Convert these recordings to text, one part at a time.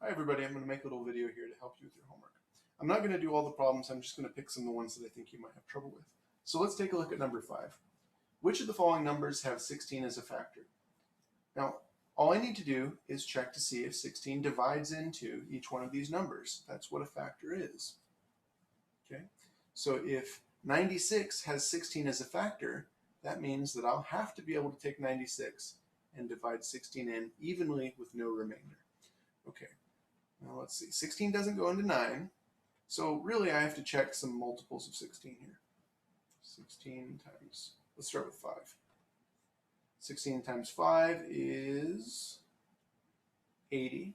Hi everybody, I'm going to make a little video here to help you with your homework. I'm not going to do all the problems, I'm just going to pick some of the ones that I think you might have trouble with. So let's take a look at number 5. Which of the following numbers have 16 as a factor? Now, all I need to do is check to see if 16 divides into each one of these numbers. That's what a factor is. Okay, so if 96 has 16 as a factor, that means that I'll have to be able to take 96 and divide 16 in evenly with no remainder. Okay, now let's see. 16 doesn't go into 9, so really I have to check some multiples of 16 here. 16 times, let's start with 5. 16 times 5 is 80.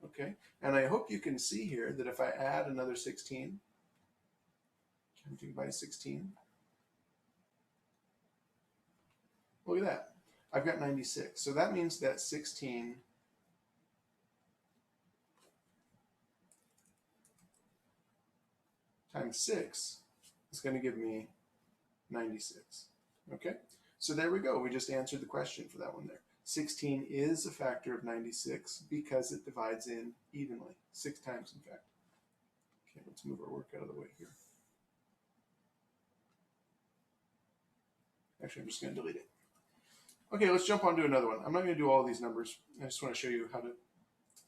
Okay, and I hope you can see here that if I add another 16, counting by 16, look at that. I've got 96. So that means that 16 times 6 is going to give me 96. Okay, so there we go. We just answered the question for that one there. 16 is a factor of 96 because it divides in evenly, 6 times in fact. Okay, let's move our work out of the way here. Actually, I'm just going to delete it. Okay, let's jump on to another one. I'm not going to do all of these numbers. I just want to show you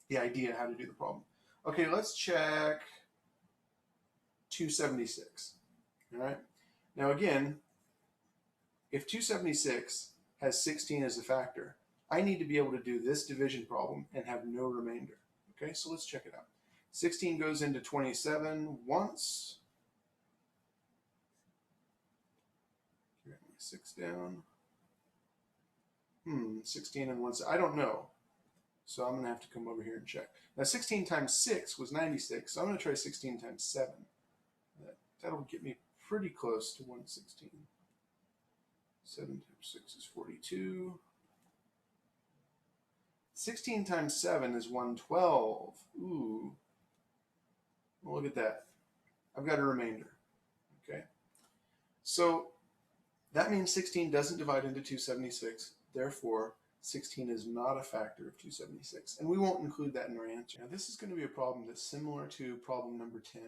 the idea how to do the problem. Okay, let's check 276. All right. Now again, if 276 has 16 as a factor, I need to be able to do this division problem and have no remainder. Okay, so let's check it out. 16 goes into 27 once. Get my 6 down. 16 and 1. I don't know. So I'm going to have to come over here and check. Now 16 times 6 was 96, so I'm going to try 16 times 7. That'll get me pretty close to 116. 7 times 6 is 42. 16 times 7 is 112. Ooh. Well, look at that. I've got a remainder. Okay. So that means 16 doesn't divide into 276. Therefore, 16 is not a factor of 276. And we won't include that in our answer. Now, this is going to be a problem that's similar to problem number 10.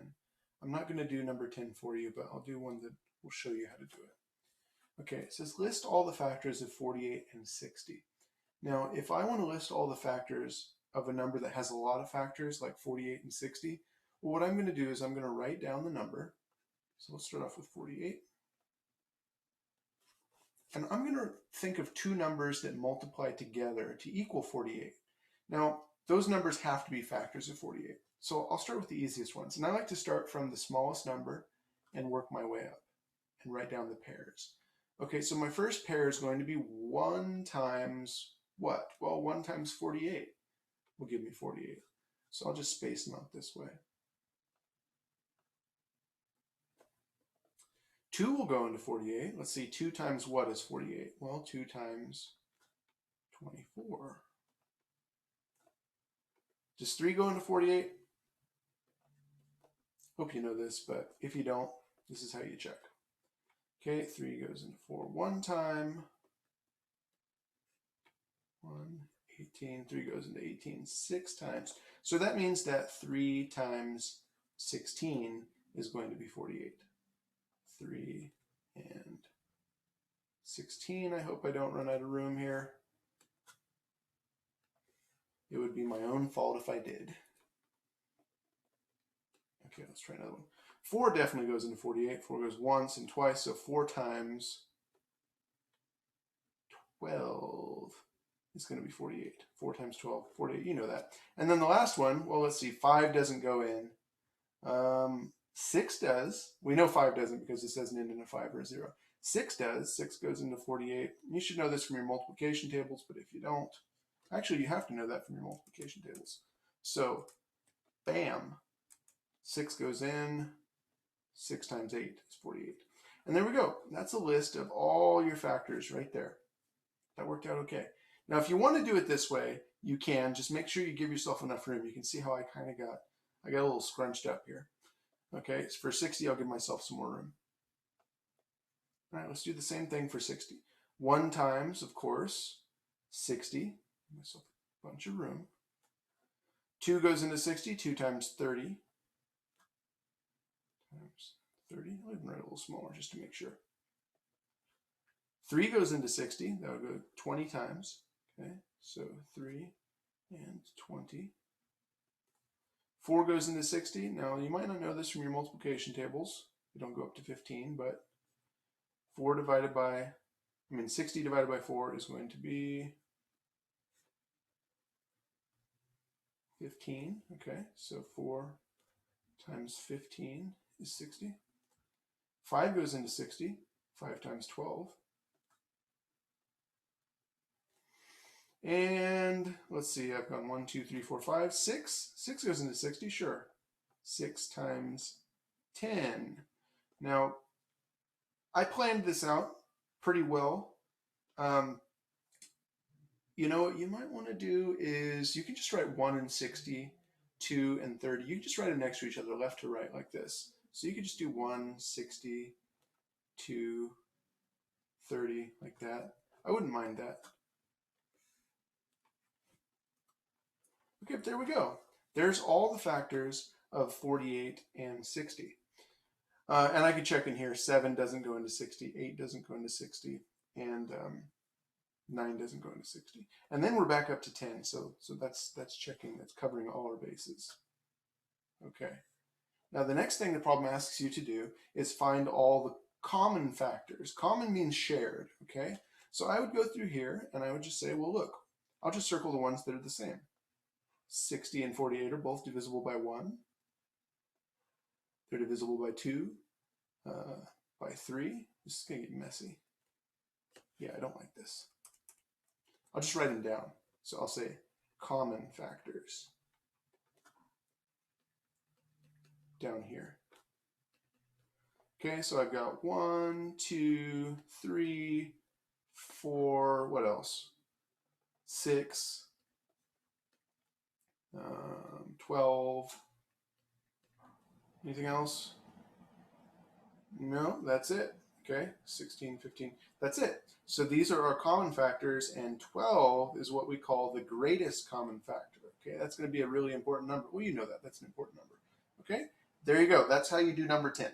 I'm not going to do number 10 for you, but I'll do one that will show you how to do it. Okay, it says list all the factors of 48 and 60. Now, if I want to list all the factors of a number that has a lot of factors, like 48 and 60, well, what I'm going to do is I'm going to write down the number. So let's start off with 48. And I'm going to think of two numbers that multiply together to equal 48. Now, those numbers have to be factors of 48. So I'll start with the easiest ones. And I like to start from the smallest number and work my way up and write down the pairs. Okay, so my first pair is going to be 1 times what? Well, 1 times 48 will give me 48. So I'll just space them out this way. 2 will go into 48. Let's see, 2 times what is 48? Well, 2 times 24. Does 3 go into 48? Hope you know this, but if you don't, this is how you check. Okay, 3 goes into 4 one time. 1, 18, 3 goes into 18 6 times. So that means that 3 times 16 is going to be 48. 3 and 16. I hope I don't run out of room here. It would be my own fault if I did. Okay, let's try another one. 4 definitely goes into 48. 4 goes once and twice, so 4 times 12 is going to be 48. 4 times 12, 48, you know that. And then the last one, well, let's see, 5 doesn't go in. 6 does. We know 5 doesn't because this doesn't end in a 5 or a 0. 6 does. 6 goes into 48. You should know this from your multiplication tables, but if you don't, actually you have to know that from your multiplication tables. So, bam, 6 goes in, 6 times 8 is 48. And there we go. That's a list of all your factors right there. That worked out okay. Now, if you want to do it this way, you can. Just make sure you give yourself enough room. You can see how I got a little scrunched up here. Okay, so for 60, I'll give myself some more room. All right, let's do the same thing for 60. 1 times, of course, 60. Give myself a bunch of room. 2 goes into 60, 2 times 30. Times 30, I'll even write a little smaller just to make sure. 3 goes into 60, that would go 20 times. Okay, so 3 and 20. 4 goes into 60. Now, you might not know this from your multiplication tables. They don't go up to 15, but 60 divided by 4 is going to be 15. Okay, so 4 times 15 is 60. 5 goes into 60. 5 times 12. And let's see, I've gone 1, 2, 3, 4, 5, 6. 6 goes into 60, sure. 6 times 10. Now, I planned this out pretty well. You know what you might want to do is you can just write 1 and 60, 2 and 30. You can just write them next to each other, left to right, like this. So you could just do 1, 60, 2, 30, like that. I wouldn't mind that. Okay, there we go. There's all the factors of 48 and 60. And I could check in here. 7 doesn't go into 60, 8 doesn't go into 60, and 9 doesn't go into 60. And then we're back up to 10. So that's checking. That's covering all our bases. Okay. Now the next thing the problem asks you to do is find all the common factors. Common means shared. Okay. So I would go through here and I would just say, well, look, I'll just circle the ones that are the same. 60 and 48 are both divisible by 1. They're divisible by 2, by 3. This is going to get messy. Yeah, I don't like this. I'll just write them down. So I'll say common factors down here. Okay, so I've got 1, 2, 3, 4, what else? 6, 12. Anything else? No, that's it. Okay, 16, 15, that's it. So these are our common factors, and 12 is what we call the greatest common factor. Okay, that's going to be a really important number. Well, you know that. That's an important number. Okay, there you go. That's how you do number 10.